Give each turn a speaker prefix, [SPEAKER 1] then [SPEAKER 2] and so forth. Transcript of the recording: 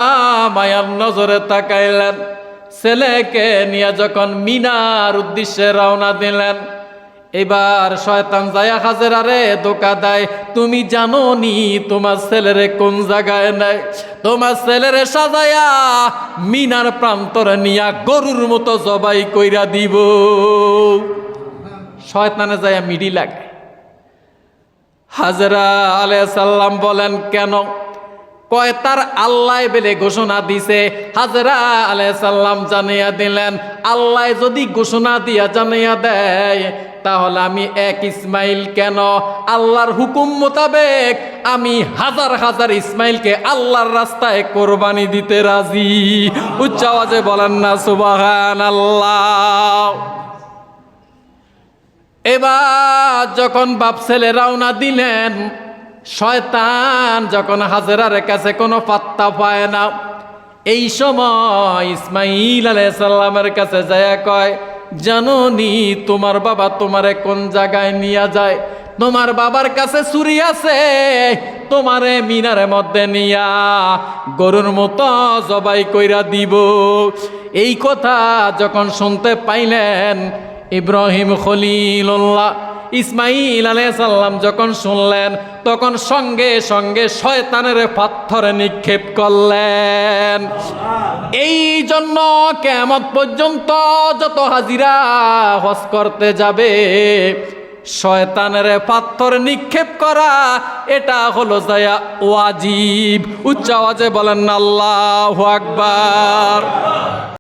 [SPEAKER 1] মায়ার নজরে তাকাইলেন। ছেলেকে নিয়ে যখন মিনার উদ্দেশ্যে রওনা দিলেন, এবার শয়তান যায়া হাজেরারে ধোঁকা দেয়। তুমি জানো নি তোমার ছেলেরে কোন জায়গায় নেয়? তোমার ছেলেরে সাজায়া মিনার প্রান্তরে নিয়া গরুর মতো জবাই কইরা দিব। শয়তানে যায়া মিডি লাগে। হাজেরা আলাইহিস সালাম বলেন, কেন? কয় তার আল্লাহ বেলে ঘোষণা দিছে। হাজেরা আলাইহিস সালাম জানিয়া দিলেন, আল্লাহ যদি ঘোষণা দিয়া জানিয়া দেয় তাহলে আমি এক ইসমাইল কেন, আল্লাহর হুকুম মোতাবেক আমি হাজার হাজার ইসমাইলকে আল্লাহর রাস্তায় কোরবানি দিতে রাজি। উচ্চ আওয়াজে বলেন না সুবহানাল্লাহ। এবার যখন বাপ ছেলে রওনা দিলেন, শয়তান যখন হাজেরার কাছে কোনো পাত্তা পায় না, এই সময় ইসমাইল আলাইহিস সালামের কাছে যায় কয়, জানো নি তোমার বাবা তোমারে কোন জায়গায় নিয়ে যায়? তোমার বাবার কাছে ছুরি আছে, তোমারে মিনারের মধ্যে নিয়া গরুর মতো জবাই কইরা দিব। এই কথা যখন শুনতে পাইলেন ইব্রাহিম খলিলুল্লাহ ইসমাইল আলাইহিস সালাম যখন শুনলেন, তখন সঙ্গে সঙ্গে শয়তানের পাথরে নিক্ষেপ করলেন। এই জন্য কিয়ামত পর্যন্ত যত হাজিরা হজ করতে যাবে, শয়তানের পাথর নিক্ষেপ করা এটা হলো যায়া ওয়াজিব। উচ্চ আওয়াজে বলেন আল্লাহু আকবার।